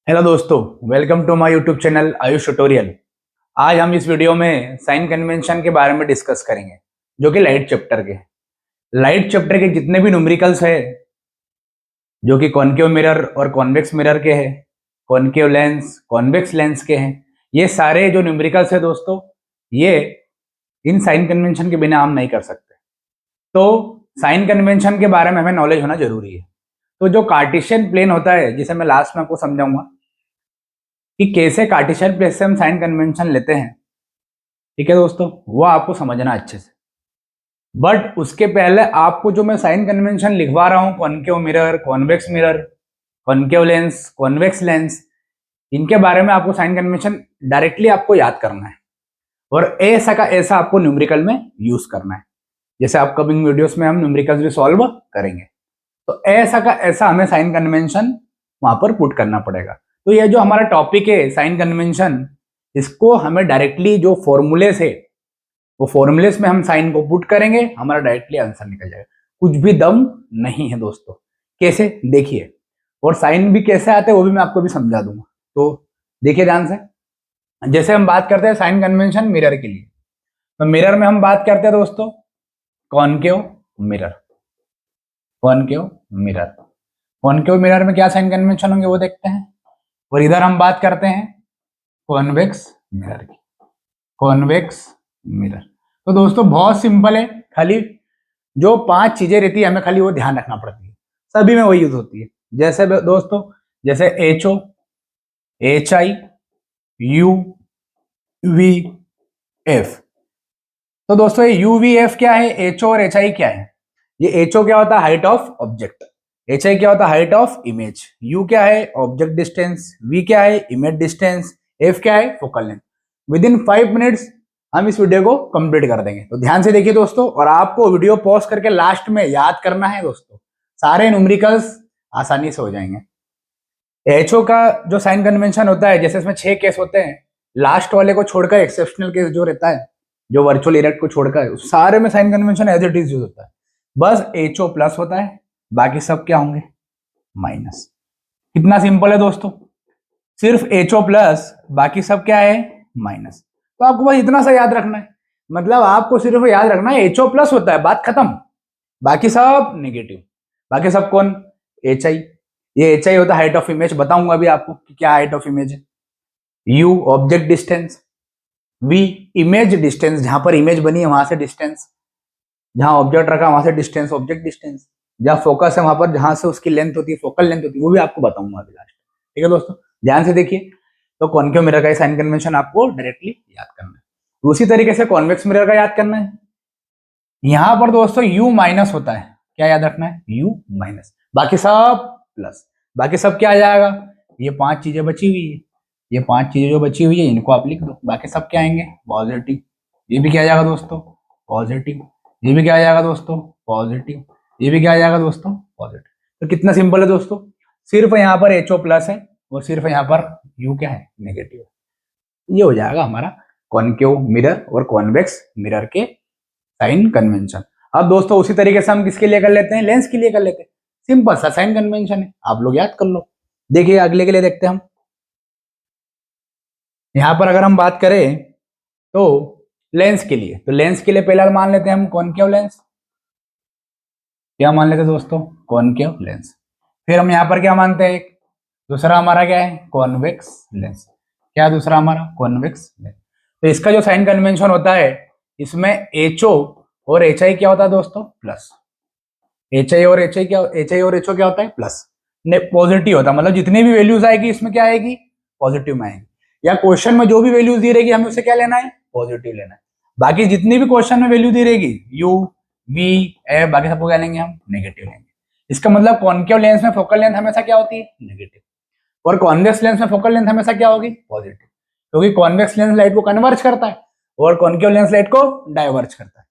Hello दोस्तों, welcome to my YouTube channel Ayush tutorial. आज हम इस वीडियो में साइन कन्वेंशन के बारे में डिस्कस करेंगे, जो कि लाइट चैप्टर के लाइट चैप्टर के जितने भी न्यूमेरिकल्स है, जो कि कॉनकेव मिरर और कॉन्वेक्स मिरर के हैं, कॉनकेव लेंस, कॉन्वेक्स लेंस के हैं, ये सारे जो न्यूमेरिकल्स है दोस्तों, ये इन साइन कन्वेंशन के बिना हम नहीं कर सकते। तो साइन कन्वेंशन के बारे में हमें नॉलेज होना जरूरी है। तो जो कार्टेशियन प्लेन होता है, जिसे मैं लास्ट में आपको समझाऊंगा कि कैसे कार्टेशियन प्लेन से हम साइन कन्वेंशन लेते हैं, ठीक है दोस्तों, वो आपको समझना अच्छे से। बट उसके पहले आपको जो मैं साइन कन्वेंशन लिखवा रहा हूँ, concave mirror, convex mirror, concave lens, convex lens, इनके बारे में आपको साइन कन्वेंशन डायरेक्टली आपको याद करना है और ऐसा का ऐसा आपको न्यूमेरिकल में यूज करना है। जैसे अपकमिंग वीडियोस में हम न्यूमेरिकल्स भी सॉल्व करेंगे, तो ऐसा का ऐसा हमें साइन कन्वेंशन वहां पर पुट करना पड़ेगा। तो ये जो हमारा टॉपिक है साइन कन्वेंशन, इसको हमें डायरेक्टली जो फॉर्मूलेस है, वो फॉर्मूलेस में हम साइन को पुट करेंगे, हमारा डायरेक्टली आंसर निकल जाएगा। कुछ भी दम नहीं है दोस्तों। कैसे, देखिए, और साइन भी कैसे आते हैं वो भी मैं आपको भी समझा दूंगा। तो देखिए ध्यान से। जैसे हम बात करते हैं साइन कन्वेंशन मिरर के लिए, तो मिरर में हम बात करते हैं दोस्तों concave mirror. Concave mirror, concave mirror में क्या साइन कन्वेंशन होंगे वो देखते हैं। और इधर हम बात करते हैं कॉन्वेक्स मिरर की, कॉन्वेक्स मिरर। तो दोस्तों बहुत सिंपल है, खाली जो 5 चीजें रहती है हमें खाली वो ध्यान रखना पड़ती है, सभी में वही यूज होती है। जैसे दोस्तों, जैसे H O, H I, U V F. तो दोस्तों ये यू वी एफ क्या है, एच ओ और एच आई क्या है? ये एच ओ क्या होता है, height of object. H I क्या होता है, हाइट ऑफ इमेज। यू क्या है, ऑब्जेक्ट डिस्टेंस। वी क्या है, इमेज डिस्टेंस। एफ क्या है, focal length. With in 5 minutes हम इस वीडियो को कंप्लीट कर देंगे। तो ध्यान से देखिए दोस्तों, और आपको वीडियो पॉज करके लास्ट में याद करना है दोस्तों, सारे न्यूमेरिकल्स आसानी से हो जाएंगे। एचओ का जो साइन कन्वेंशन होता है, जैसे इसमें 6 केस होते हैं, लास्ट वाले को छोड़कर एक्सेप्शनल केस जो रहता है, जो वर्चुअल इरेक्ट को छोड़कर, उस सारे में sign convention as it is use होता है। बस एचओ प्लस होता है, बाकी सब क्या होंगे, माइनस। कितना सिंपल है दोस्तों, सिर्फ एचओ प्लस, बाकी सब क्या है, माइनस। तो आपको बस इतना सा याद रखना है, मतलब आपको सिर्फ याद रखना है एचओ प्लस होता है, बात खत्म। बाकी सब नेगेटिव। बाकी सब कौन, एच आई। ये एच आई होता है हाइट ऑफ इमेज, बताऊंगा अभी आपको कि क्या हाइट ऑफ इमेज है। U object distance, V image distance, जहां पर इमेज बनी है वहां से डिस्टेंस, जहां ऑब्जेक्ट रखा वहां से डिस्टेंस, ऑब्जेक्ट डिस्टेंस। जहां फोकस है वहां पर, जहां से उसकी लेंथ होती है, फोकल लेंथ होती है, वो भी आपको बताऊंगा अभी लास्ट। ठीक है दोस्तों, ध्यान से देखिए। तो कॉनकेव मिरर का साइन कन्वेंशन आपको डायरेक्टली याद करना है। उसी तरीके से कॉन्वेक्स मिरर का याद करना है। यहां पर दोस्तों u माइनस होता है, क्या याद रखना है, u माइनस, बाकी सब प्लस। बाकी सब क्या आ जाएगा, ये 5 चीजें बची हुई है, ये 5 चीजें जो बची हुई है इनको आप लिख दो। बाकी सब क्या आएंगे, पॉजिटिव। ये भी क्या आ जाएगा दोस्तों, पॉजिटिव। ये भी क्या आ जाएगा दोस्तों, पॉजिटिव। ये भी क्या आ जाएगा दोस्तों, पॉजिटिव। तो कितना सिंपल है दोस्तों, सिर्फ यहाँ पर एचओ प्लस है और सिर्फ यहाँ पर u क्या है, नेगेटिव। ये हो जाएगा हमारा कॉनकेव मिरर और कॉन्वेक्स मिरर के साइन कन्वेंशन। अब दोस्तों उसी तरीके से हम किसके लिए कर लेते हैं, लेंस के लिए कर लेते हैं। सिंपल सा साइन कन्वेंशन है, आप लोग याद कर लो। देखिए अगले के लिए देखते हैं हम। यहां पर अगर हम बात करें तो लेंस के लिए, तो लेंस के लिए पहला मान लेते हैं हम कॉनकेव लेंस। क्या मान लेते हैं दोस्तों, कॉनकेव लेंस। फिर हम यहाँ पर क्या मानते हैं, दूसरा हमारा क्या है, कॉन्वेक्स लेंस। क्या दूसरा हमारा, कॉन्वेक्स लेंस। तो इसका जो साइन कन्वेंशन होता है, इसमें एचओ और एच आई क्या होता है दोस्तों, प्लस। एच आई और एच आई क्या, एच आई और एच ओ क्या होता है, प्लस। ने पॉजिटिव होता है, मतलब जितनी भी वैल्यूज आएगी इसमें क्या आएगी, पॉजिटिव में आएगी। या क्वेश्चन में जो भी वैल्यूज दी रहेगी हमें उसे क्या लेना है, पॉजिटिव लेना है। बाकी जितनी भी क्वेश्चन में वैल्यू दी रहेगी, यू वी एफ, बाकी सबको क्या लेंगे हम, नेगेटिव लेंगे। इसका मतलब कॉनकेव लेंस में फोकल लेंथ हमेशा क्या होती है, नेगेटिव। और कॉन्वेक्स लेंस में फोकल लेंथ हमेशा क्या होगी, पॉजिटिव। क्योंकि कॉन्वेक्स लेंस लाइट को कन्वर्ज करता है और कॉनकेव लेंस लाइट को डाइवर्ज करता है।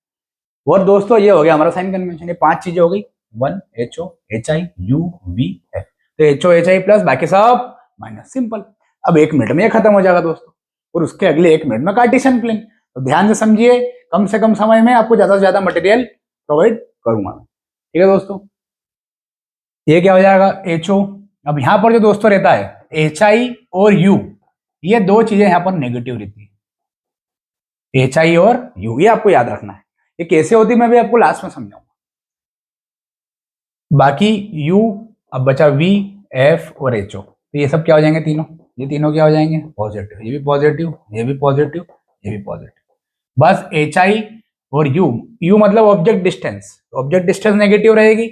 और दोस्तों ये हो गया हमारा साइन कन्वेंशन, ये 5 चीजें हो गई, 1 H O H I U V F. तो H O H I plus, बाकी सब माइनस, सिंपल। अब 1 मिनट में ये खत्म हो जाएगा दोस्तों, और उसके अगले 1 मिनट में कार्टेशियन प्लेन। तो ध्यान से समझिए, कम से कम समय में आपको ज्यादा से ज्यादा मटेरियल प्रोवाइड करूंगा मैं। ठीक है दोस्तों, ये क्या हो जाएगा, एच ओ। अब यहां पर जो दोस्तों रहता है एच आई और यू, ये दो चीजें यहाँ पर नेगेटिव रहती है, एच आई और यू, ये आपको याद रखना है। ये कैसे होती है मैं भी आपको लास्ट में समझाऊंगा। बाकी यू, अब बचा वी, एफ और एच ओ, तो ये सब क्या हो जाएंगे तीनों, ये तीनों क्या हो जाएंगे पॉजिटिव, ये भी पॉजिटिव, ये भी पॉजिटिव, ये भी पॉजिटिव। बस एच आई और यू, यू मतलब object distance, object distance negative रहेगी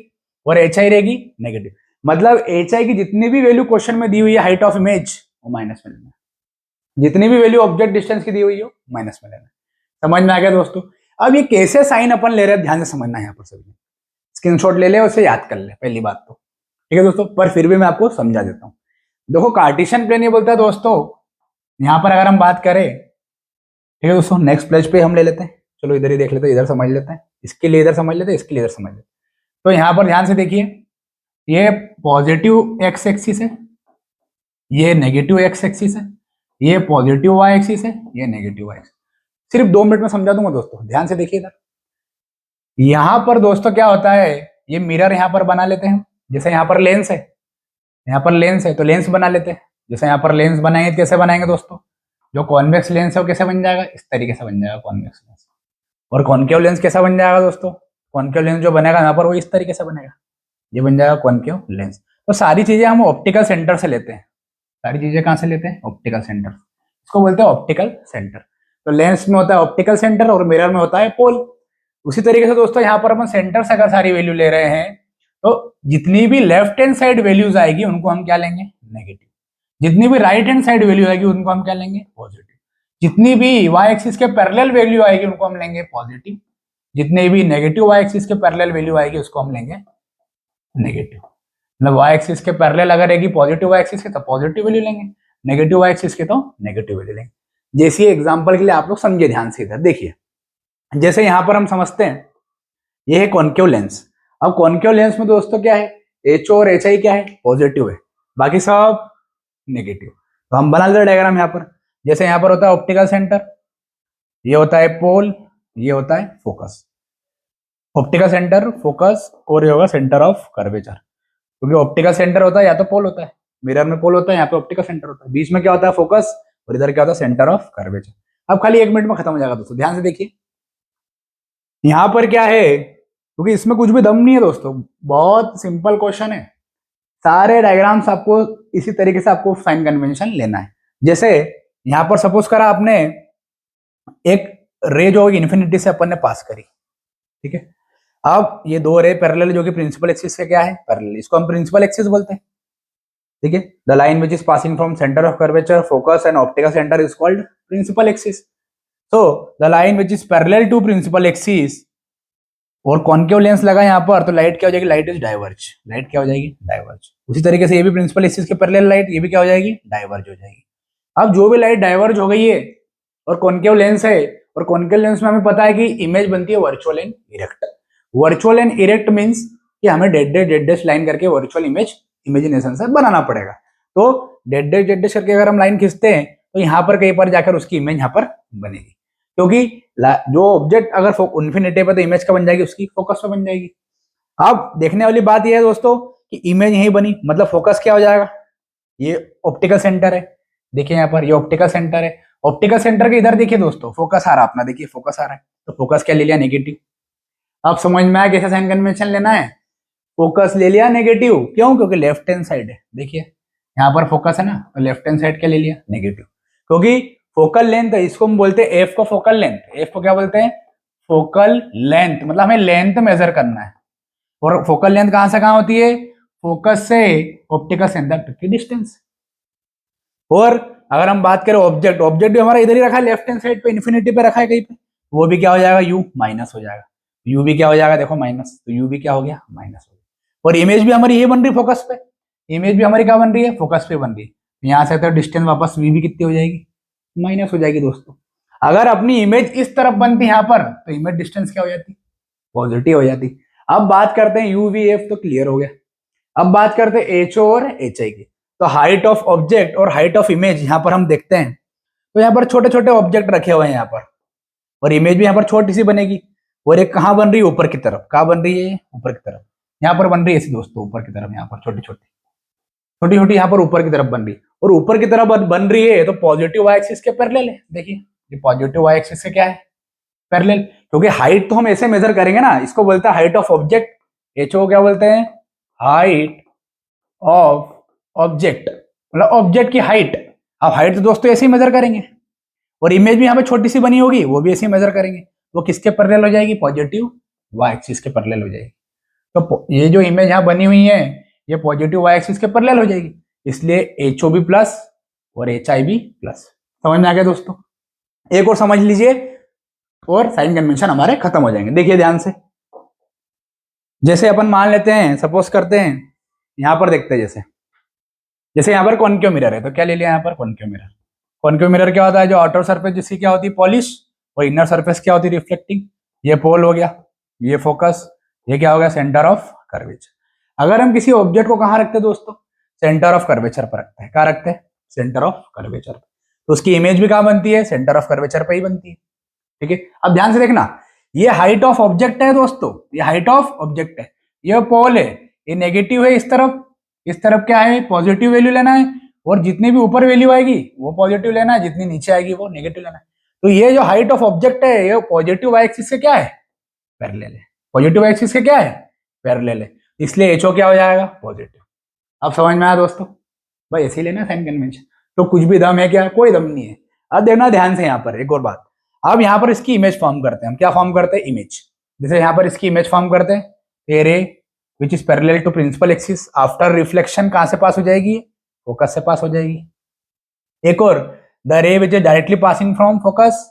और एच आई रहेगी नेगेटिव। मतलब एच आई की जितनी भी वैल्यू क्वेश्चन में दी हुई है हाइट ऑफ इमेज, वो माइनस में लेना, जितनी भी वैल्यू ऑब्जेक्ट डिस्टेंस की दी हुई हो माइनस में लेना। समझ में आ गया दोस्तों। अब ये कैसे साइन अपन ले रहे हैं ध्यान से समझना है, यहाँ पर सभी स्क्रीनशॉट ले ले, उसे याद कर ले पहली बात तो, ठीक है दोस्तों। पर फिर भी मैं आपको समझा देता हूँ। देखो कार्टेशियन प्लेन ये बोलता है दोस्तों, यहाँ पर अगर हम बात करें, ठीक है दोस्तों, नेक्स्ट पेज पे हम ले लेते हैं, चलो इधर ही देख लेते हैं, इधर समझ लेते हैं, इसके लिए इधर समझ लेते हैं, इसके लिए इधर समझ लेते हैं। तो यहाँ पर ध्यान से देखिए, ये पॉजिटिव एक्स एक्सिस है, ये नेगेटिव एक्स एक्सिस है, ये पॉजिटिव वाई एक्सिस है, ये नेगेटिव वाई एक्सिस। सिर्फ 2 मिनट में समझा दूंगा दोस्तों, ध्यान से देखिए इधर। यहां पर दोस्तों क्या होता है, ये मिरर यहां पर बना लेते हैं, जैसे यहां पर लेंस है, यहां पर लेंस है तो लेंस बना लेते हैं। जैसे यहां पर लेंस बनाएंगे, कैसे बनाएंगे दोस्तों, जो कॉन्वेक्स लेंस है वो कैसे बन जाएगा, इस तरीके से बन जाएगा कॉन्वेक्स लेंस। और कॉनकेव लेंस कैसा बन जाएगा दोस्तों, कॉनकेव लेंस जो बनेगा यहाँ पर वो इस तरीके से बनेगा, ये बन जाएगा कॉनकेव लेंस। तो सारी चीजें हम ऑप्टिकल सेंटर से लेते हैं, सारी चीजें कहां से लेते हैं, ऑप्टिकल सेंटर, इसको बोलते हैं ऑप्टिकल सेंटर। तो लेंस में होता है ऑप्टिकल सेंटर और मिरर में होता है पोल। उसी तरीके से दोस्तों यहाँ पर अपन सेंटर से अगर सारी वैल्यू ले रहे हैं, तो जितनी भी लेफ्ट हैंड साइड वैल्यूज आएगी उनको हम क्या लेंगे, नेगेटिव। जितनी भी राइट हैंड साइड वैल्यू आएगी उनको हम क्या लेंगे, पॉजिटिव। जितनी भी वाई एक्सिस के पैरेलल वैल्यू आएगी उनको हम लेंगे पॉजिटिव। जितनी भी नेगेटिव वाई एक्सिस के पैरेलल वैल्यू आएगी उसको हम लेंगे नेगेटिव। मतलब वाई एक्सिस के पैरेलल अगर रहेगी पॉजिटिव वाई एक्सिस के तो पॉजिटिव वैल्यू लेंगे, नेगेटिव वाई एक्सिस के तो नेगेटिव वैल्यू लेंगे। जैसे एग्जांपल के लिए आप लोग समझिए ध्यान से, इधर देखिए, जैसे यहां पर हम समझते हैं ये है कॉनकेव लेंस। अब कॉनकेव लेंस में दोस्तों क्या है, एच और एच आई क्या है, पॉजिटिव है, बाकी सब नेगेटिव। तो हम बना लेते डायग्राम यहाँ पर। जैसे यहाँ पर होता है ऑप्टिकल सेंटर, ये होता है पोल, ये होता है फोकस। ऑप्टिकल सेंटर, फोकस और ये होगा सेंटर ऑफ कर्वेचर। क्योंकि ऑप्टिकल सेंटर होता है या तो पोल होता है, मिरर में पोल होता है, यहाँ पे ऑप्टिकल सेंटर होता है, बीच में क्या होता है फोकस, और इधर क्या होता है सेंटर ऑफ कर्वेचर। अब खाली 1 मिनट में खत्म हो जाएगा दोस्तों, ध्यान से देखिए। यहां पर क्या है, क्योंकि इसमें कुछ भी दम नहीं है दोस्तों, बहुत सिंपल क्वेश्चन है। सारे डायग्राम्स आपको इसी तरीके से आपको साइन कन्वेंशन लेना है। जैसे यहां पर सपोज करा आपने एक रे जो इन्फिनिटी से अपन ने पास करी, ठीक है। अब ये 2 रे पैरेलल जो कि प्रिंसिपल एक्सिस से क्या है, पैरेलल, इसको हम प्रिंसिपल एक्सिस बोलते हैं, ठीक है। The line which is passing from centre of curvature, focus and optical centre is called principal axis. So the line which is parallel to principal axis, और कॉनकेव लेंस लगा यहाँ पर, तो लाइट क्या हो जाएगी, लाइट इज डाइवर्ज, लाइट क्या हो जाएगी, डाइवर्ज। उसी तरीके से ये भी प्रिंसिपल एक्सिस के पैरेलल लाइट, ये भी क्या हो जाएगी, डाइवर्ज हो जाएगी। अब जो भी लाइट डाइवर्ज हो गई है और कॉनकेव लेंस है, और कॉनकेव लेंस में हमें पता है कि इमेज बनती है virtual and erect. Virtual and erect means कि हमें डेड डैश लाइन करके वर्चुअल इमेज इमेजिनेशन से बनाना पड़ेगा। तो डेड डैश करके अगर हम लाइन खींचते हैं तो यहाँ पर कहीं पर जाकर उसकी इमेज यहाँ पर बनेगी, क्योंकि जो ऑब्जेक्ट अगर इन्फिनिटी पे तो इमेज का बन जाएगी, उसकी फोकस पे बन जाएगी। अब देखने वाली बात यह है दोस्तों कि इमेज यही बनी, मतलब फोकस क्या हो जाएगा, ये ऑप्टिकल सेंटर है, देखिए यहाँ पर ये ऑप्टिकल सेंटर है। ऑप्टिकल सेंटर के इधर देखिए दोस्तों फोकस आ रहा है अपना, देखिए फोकस आ रहा है, तो फोकस क्या ले लिया, नेगेटिव। अब समझ में आया कैसे साइन कन्वेंशन लेना है, फोकस ले लिया नेगेटिव, क्यों, क्योंकि लेफ्ट हैंड साइड है, देखिए यहाँ पर फोकस है ना, तो लेफ्ट हैंड साइड क्या ले लिया, नेगेटिव। क्योंकि फोकल लेंथ, इसको हम बोलते हैं एफ को फोकल लेंथ, एफ को क्या बोलते हैं, फोकल लेंथ, मतलब हमें लेंथ मेजर करना है। और फोकल लेंथ कहां से कहां होती है, फोकस से ऑप्टिकल सेंटर तक की डिस्टेंस। और अगर हम बात करें ऑब्जेक्ट, ऑब्जेक्ट भी हमारा इधर ही रखा है, लेफ्ट हैंड साइड पे इन्फिनिटी पे रखा है कहीं पे, वो भी क्या हो जाएगा, यू माइनस हो जाएगा, यू भी क्या हो जाएगा, देखो माइनस, तो यू भी क्या हो गया, माइनस हो गया। और इमेज भी हमारी ये बन रही फोकस पे, इमेज भी हमारी क्या बन रही है, फोकस पे बन रही है। यहां से तो डिस्टेंस वापस वी भी कितनी हो जाएगी, माइनस हो जाएगी दोस्तों। अगर अपनी इमेज इस तरफ बनती यहां पर, तो इमेज डिस्टेंस क्या हो जाती, पॉजिटिव हो जाती। अब बात करते हैं यू वी एफ, तो क्लियर हो गया। अब बात करते हैं एच ओ और एच आई की। तो हाइट ऑफ ऑब्जेक्ट और हाइट ऑफ इमेज यहां पर हम देखते हैं, तो यहाँ पर छोटे छोटे ऑब्जेक्ट रखे हुए हैं यहाँ पर, और इमेज भी यहाँ पर छोटी सी बनेगी। और एक कहाँ बन रही है, ऊपर की तरफ, कहाँ बन रही है, ऊपर की तरफ, यहाँ पर बन रही है ऐसी दोस्तों, ऊपर की तरफ, यहाँ पर छोटी छोटी छोटी छोटी यहाँ पर ऊपर की तरफ बन रही। और ऊपर की तरफ बन रही है तो पॉजिटिव वाई एक्सिस के पैरेलल है। देखिए ये पॉजिटिव वाई एक्सिस से क्या है, पैरेलल, क्योंकि हाइट तो हम ऐसे मेजर करेंगे ना, इसको बोलते हैं height of object, H O क्या बोलते हैं, हाइट ऑफ ऑब्जेक्ट, मतलब ऑब्जेक्ट की हाइट। अब हाइट तो दोस्तों ऐसे ही मेजर करेंगे, और इमेज भी यहाँ पे छोटी सी बनी होगी वो भी ऐसे ही मेजर करेंगे, वो किसके पैरेलल हो जाएगी, पॉजिटिव वाई एक्सिस के पैरेलल हो जाएगी। तो ये जो इमेज यहाँ बनी हुई है ये पॉजिटिव वाई एक्सिस के पैरेलल हो जाएगी, इसलिए एच ओ बी प्लस और एच आई बी प्लस। समझ में आ गया दोस्तों? एक और समझ लीजिए और साइन कन्वेंशन हमारे खत्म हो जाएंगे। देखिए ध्यान से, जैसे अपन मान लेते हैं, सपोज करते हैं, यहां पर देखते हैं, जैसे यहाँ पर कॉन्केव मिरर है, तो क्या ले लिया यहाँ पर, कॉन्केव मिरर। कॉन्केव मिरर क्या होता है, जो आउटर सरफेस जिसकी क्या होती है, पॉलिश, और इनर सरफेस क्या होती है, रिफ्लेक्टिंग। ये पोल हो गया, ये फोकस, ये क्या हो गया, सेंटर ऑफ कर्वेचर। अगर हम किसी ऑब्जेक्ट को कहाँ रखते हैं दोस्तों, सेंटर ऑफ कर्वेचर पर रखते हैं। कहाँ रखते हैं, सेंटर ऑफ कर्वेचर, तो उसकी इमेज भी कहाँ बनती है, सेंटर ऑफ कर्वेचर पे ही बनती है। ठीक है, अब ध्यान से देखना, ये हाइट ऑफ ऑब्जेक्ट है दोस्तों, ये हाइट ऑफ ऑब्जेक्ट है, ये पोल है, ये नेगेटिव है, इस तरफ क्या है, पॉजिटिव वैल्यू लेना है, और जितनी भी ऊपर वैल्यू आएगी वो पॉजिटिव लेना है, जितनी नीचे आएगी वो नेगेटिव लेना है। तो ये जो हाइट ऑफ ऑब्जेक्ट है ये पॉजिटिव वाई एक्सिस से क्या है, पैरेलल है, पॉजिटिव वाई एक्सिस से क्या है, पैरेलल है, इसलिए एचओ क्या हो जाएगा, पॉजिटिव। अब समझ में आया दोस्तों? भाई ऐसे ही लेना साइन कन्वेंशन, तो कुछ भी दम है क्या, कोई दम नहीं है। अब देखना ध्यान से, यहाँ पर एक और बात, अब यहाँ पर इसकी इमेज फॉर्म करते हैं हम, क्या फॉर्म करते हैं, इमेज। जैसे यहाँ पर इसकी इमेज फॉर्म करते हैं, a ray which is parallel to principal axis after reflection कहां से पास हो जाएगी, फोकस से पास हो जाएगी। एक और, the ray which is directly passing from focus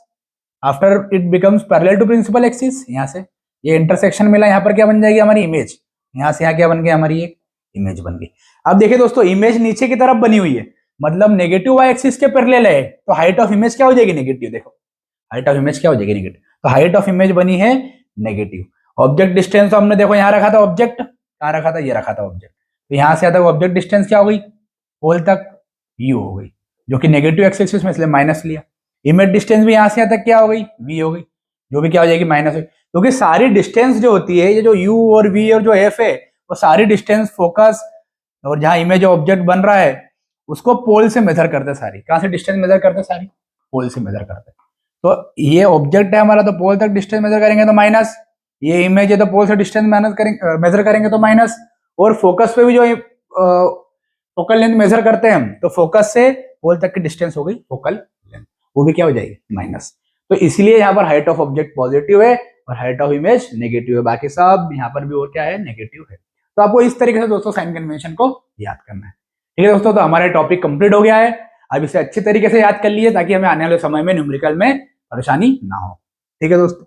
after it becomes parallel to principal axis, यहाँ से ये इंटरसेक्शन मिला, यहाँ पर क्या बन जाएगी हमारी इमेज, यहाँ से यहाँ क्या बन गई, हमारी एक इमेज बन गई। अब देखिए दोस्तों, इमेज नीचे की तरफ बनी हुई है, मतलब नेगेटिव वाई एक्सिस के पैरेलल है, तो हाइट ऑफ इमेज क्या हो जाएगी, नेगेटिव। देखो हाइट ऑफ इमेज क्या हो जाएगी, नेगेटिव, तो हाइट ऑफ इमेज बनी है नेगेटिव। ऑब्जेक्ट डिस्टेंस तो हमने देखो यहाँ रखा था, ऑब्जेक्ट कहाँ रखा था, ये रखा था ऑब्जेक्ट, तो यहाँ से आता है ऑब्जेक्ट डिस्टेंस क्या हो गई, पोल तक यू हो गई, जो कि नेगेटिव एक्स एक्सिस में, इसलिए माइनस लिया। इमेज डिस्टेंस भी यहाँ से यहाँ तक क्या हो गई, वी हो गई, जो भी क्या हो जाएगी, माइनस हो, क्योंकि सारी डिस्टेंस जो होती है, ये जो यू और वी और जो एफ है, वो सारी डिस्टेंस फोकस और जहाँ इमेज ऑब्जेक्ट बन रहा है उसको पोल से मेजर करते, सारी कहाँ से डिस्टेंस मेजर करते, सारी पोल से मेजर करते। तो ये ऑब्जेक्ट है हमारा, तो पोल तक डिस्टेंस मेजर करेंगे तो माइनस, ये इमेज है तो पोल से डिस्टेंस मेजर करेंगे तो माइनस, और फोकस पे भी जो फोकल लेंथ मेजर करते हैं हम, तो फोकस से पोल तक की डिस्टेंस हो गई फोकल लेंथ, वो भी क्या हो जाएगी, माइनस। तो इसलिए यहाँ पर हाइट ऑफ ऑब्जेक्ट पॉजिटिव है और हाइट ऑफ इमेज नेगेटिव है, बाकी सब यहाँ पर भी और क्या है, नेगेटिव है। तो आपको इस तरीके से दोस्तों साइन कन्वेंशन को याद करना है। ठीक है दोस्तों, तो हमारा टॉपिक कंप्लीट हो गया है। अब इसे अच्छी तरीके से याद कर लीजिए ताकि हमें आने वाले समय में न्यूमेरिकल में परेशानी ना हो। ठीक है दोस्तों।